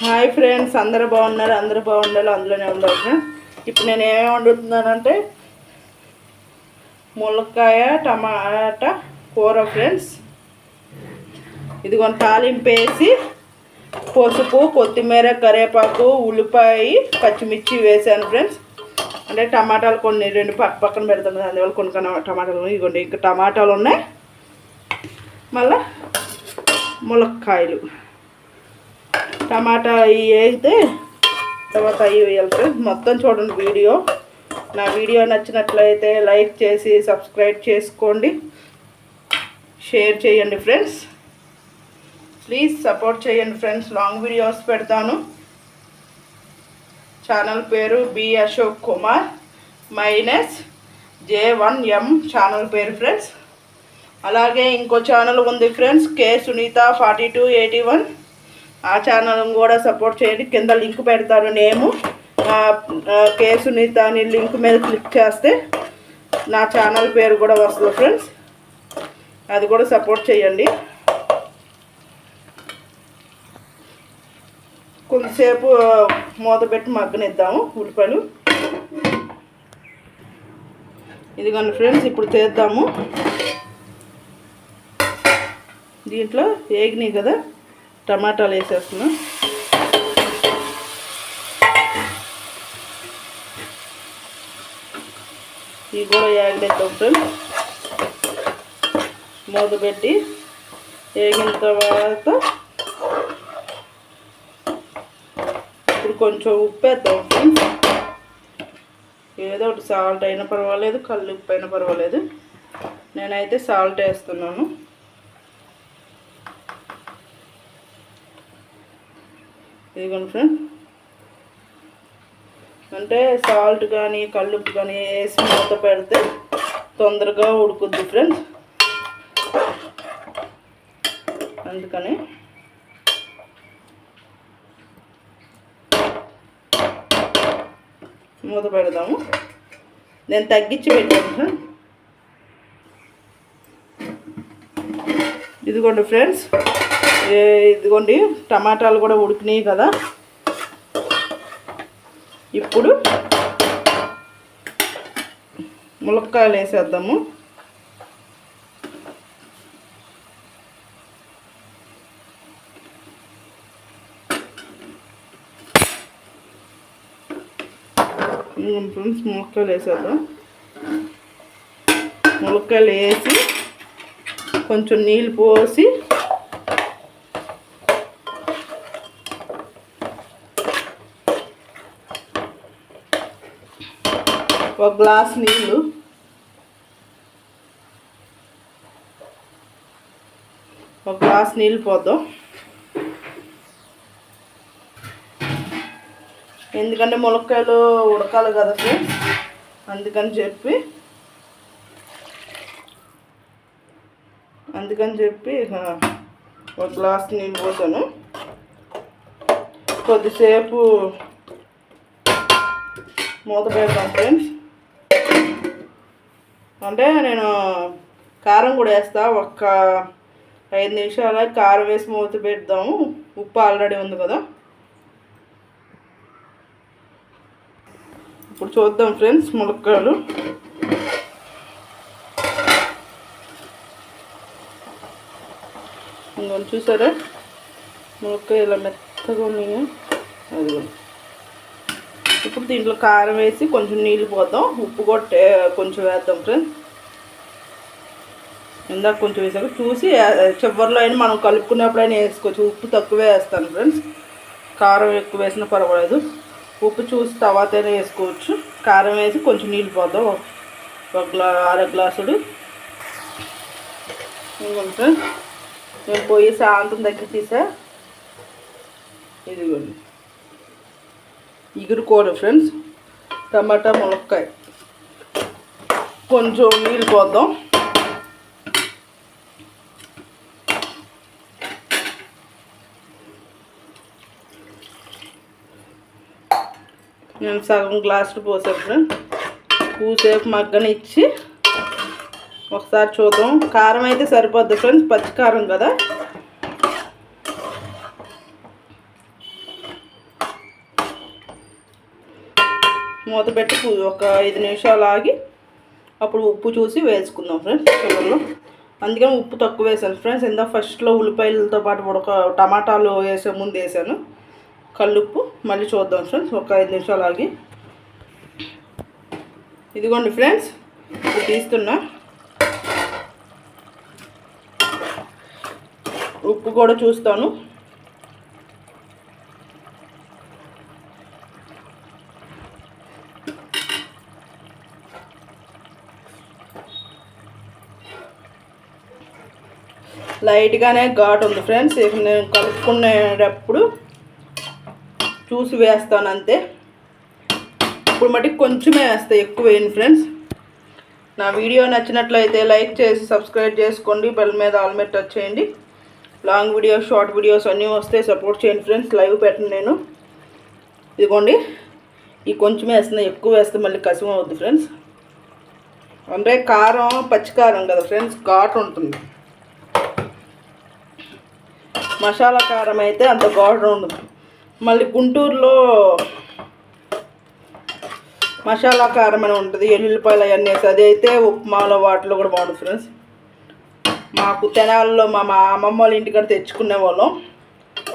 Hi friends, అందరూ బాగున్నారు. అందరూ బాగుండాలి, అందులోనే ఉండాలి ఫ్రెండ్స్. ఇప్పుడు నేను ఏమేమి వండుతున్నానంటే ములక్కాయ టమాటా కూర ఫ్రెండ్స్. ఇదిగోండి తాలింపు వేసి పసుపు, కొత్తిమీర, కరివేపాకు, ఉల్లిపాయ, పచ్చిమిర్చి వేసాను ఫ్రెండ్స్. అంటే టమాటాలు కొన్ని రెండు పక్కన పెడతాను, అందువల్ల కొన్ని టమాటాలు ఇదిగోండి. ఇంకా టమాటాలు ఉన్నాయి, మళ్ళా ములక్కాయలు, టమాటా ఇవి వేస్తే తర్వాత అవి వేయాలి ఫ్రెండ్స్. మొత్తం చూడండి వీడియో. నా వీడియో నచ్చినట్లయితే లైక్ చేసి సబ్స్క్రైబ్ చేసుకోండి, షేర్ చేయండి ఫ్రెండ్స్. ప్లీజ్ సపోర్ట్ చేయండి ఫ్రెండ్స్. లాంగ్ వీడియోస్ పెడతాను. ఛానల్ పేరు B Ashok Kumar -J1M channel పేరు ఫ్రెండ్స్. అలాగే ఇంకో ఛానల్ ఉంది ఫ్రెండ్స్, కే సునీత 4281. ఆ ఛానల్ కూడా సపోర్ట్ చేయండి. కింద లింక్ పెడతాను. నేము కే సునీత అని లింక్ మీద క్లిక్ చేస్తే నా ఛానల్ పేరు కూడా వస్తుంది ఫ్రెండ్స్. అది కూడా సపోర్ట్ చేయండి. కొంతసేపు మూత పెట్టి మగ్గనిద్దాము ఉల్లిపాయలు. ఇదిగోండి ఫ్రెండ్స్, ఇప్పుడు తీద్దాము. దీంట్లో వేగినాయి కదా, టమాటాలు వేసేస్తున్నాం. ఇవి కూడా వేగనిద్దాం ఫ్రెండ్స్. మూత పెట్టి వేగిన తర్వాత ఇప్పుడు కొంచెం ఉప్పు వేద్దాం ఫ్రెండ్స్. ఏదో ఒకటి సాల్ట్ అయినా పర్వాలేదు, కళ్ళు ఉప్పు అయినా పర్వాలేదు. నేనైతే సాల్ట్ వేస్తున్నాను. ఇదిగోండి ఫ్రెండ్స్, అంటే సాల్ట్ కానీ కల్లుప్పు కానీ వేసి మూత పెడితే తొందరగా ఉడుకుద్ది ఫ్రెండ్స్. అందుకని మూత పెడదాము. నేను తగ్గించి పెట్టాను ఫ్రెండ్స్. ఇదిగోండి ఫ్రెండ్స్, ఇదిగోండి టమాటాలు కూడా ఉడికినాయి కదా. ఇప్పుడు ములక్కాయలు వేసేద్దాము. ఫ్రెండ్స్ ములక్కాయలు వేసేద్దాం. ములక్కాయలు వేసి కొంచెం నీళ్ళు పోసి ఒక గ్లాస్ నీళ్ళు, ఒక గ్లాస్ నీళ్ళు పోద్దాం. ఎందుకంటే ములక్కాయలు ఉడకాలి కదా ఫ్రెండ్స్, అందుకని చెప్పి ఒక గ్లాస్ నీళ్ళు పోతాను. కొద్దిసేపు మూత పెడతాం ఫ్రెండ్స్. అంటే నేను కారం కూడా వేస్తా. ఒక్క 5 నిమిషాలు కారం వేసి మూత పెడదాము. ఉప్పు ఆల్రెడీ ఉంది కదా. ఇప్పుడు చూద్దాం ఫ్రెండ్స్ ములక్కాయలు. ఇంకొంచెం చూసారా ములక్కాయ ఇలా మెత్తగా ఉన్నాయి. అది ఇప్పుడు దీంట్లో కారం వేసి కొంచెం నీళ్ళు పోద్దాం. ఉప్పు కూడా కొంచెం వేద్దాం ఫ్రెండ్స్. ఇందాక కొంచెం వేసాక చూసి చివరిలో అయినా మనం కలుపుకున్నప్పుడైనా వేసుకోవచ్చు. ఉప్పు తక్కువే వేస్తాను ఫ్రెండ్స్. కారం ఎక్కువ వేసినా పర్వాలేదు. ఉప్పు చూసి తర్వాతైనా వేసుకోవచ్చు. కారం వేసి కొంచెం నీళ్ళు పోద్దాం. ఒక అర గ్లాసుడు. ఇంకొంటే నేను పోయి సాయంత్రం దగ్గర తీసా. ఇదిగోండి ఇగురు కూర ఫ్రెండ్స్, టమాటా ములక్కాయ. కొంచెం నీళ్ళు పోద్దాం. నేను సగం గ్లాసులు పోసాను ఫ్రెండ్స్. పూసేపు మగ్గనిచ్చి ఒకసారి చూద్దాం. కారం అయితే సరిపోద్ది ఫ్రెండ్స్, పచ్చి కారం కదా. మూత పెట్టి ఒక 5 నిమిషాలు ఆగి అప్పుడు ఉప్పు చూసి వేసుకుందాం ఫ్రెండ్స్ చివరిలో. అందుకని ఉప్పు తక్కువ వేసాను ఫ్రెండ్స్. ఇందా ఫస్ట్లో ఉల్లిపాయలతో పాటు టమాటాలు వేసే ముందు వేసాను కల్లుప్పు. మళ్ళీ చూద్దాం ఫ్రెండ్స్ ఒక 5 నిమిషాలు ఆగి. ఇదిగోండి ఫ్రెండ్స్ ఇప్పుడు తీస్తున్నా. ఉప్పు కూడా చూస్తాను. లైట్గానే ఘాటు ఉంది ఫ్రెండ్స్. ఇక నేను కలుపుకునేటప్పుడు చూసి వేస్తాను అంతే. ఇప్పుడు మటుకు కొంచెమే వేస్తాయి, ఎక్కువ వేయండి ఫ్రెండ్స్. నా వీడియో నచ్చినట్లయితే లైక్ చేసి సబ్స్క్రైబ్ చేసుకోండి. బెల్ మీద ఆల్ మీద టచ్ చేయండి. లాంగ్ వీడియోస్ షార్ట్ వీడియోస్ అన్నీ వస్తే సపోర్ట్ చేయండి ఫ్రెండ్స్. లైవ్ పెట్టండి నేను. ఇదిగోండి ఈ కొంచెమే వేస్తుంది, ఎక్కువ వేస్తే మళ్ళీ కసిమ అవుద్ది ఫ్రెండ్స్. అంటే కారం పచ్చికారం కదా ఫ్రెండ్స్, ఘాటు ఉంటుంది. మసాలా కారం అయితే అంత ఘాటు ఉండదు. మళ్ళీ గుంటూరులో మసాలా కారం అని ఉంటుంది, ఎల్లుల్లిపాయలు అవన్నీ వేసి. అది అయితే ఉప్మాలో వాటిలో కూడా బాగుంటుంది ఫ్రెండ్స్. మాకు తెనాల్లో మా అమ్మమ్మ వాళ్ళ ఇంటికాడ తెచ్చుకునే వాళ్ళం,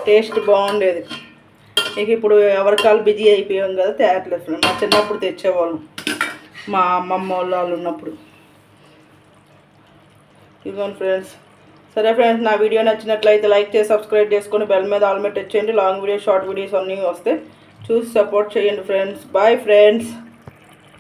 టేస్ట్ బాగుండేది. ఇక ఇప్పుడు ఎవరికాలు బిజీ అయిపోయాం కదా, తేట్లేదు ఫ్రెండ్స్. మా చిన్నప్పుడు తెచ్చేవాళ్ళం మా అమ్మమ్మ వాళ్ళు ఉన్నప్పుడు. ఇదిగోండి ఫ్రెండ్స్. సరే ఫ్రెండ్స్, నా వీడియో నచ్చినట్లయితే లైక్ చేసి సబ్స్క్రైబ్ చేసుకొని బెల్ మీద ఆల్ మీద టచ్ చేయండి. లాంగ్ వీడియోస్ షార్ట్ వీడియోస్ అన్నీ వస్తే చూసి సపోర్ట్ చేయండి ఫ్రెండ్స్. Bye friends.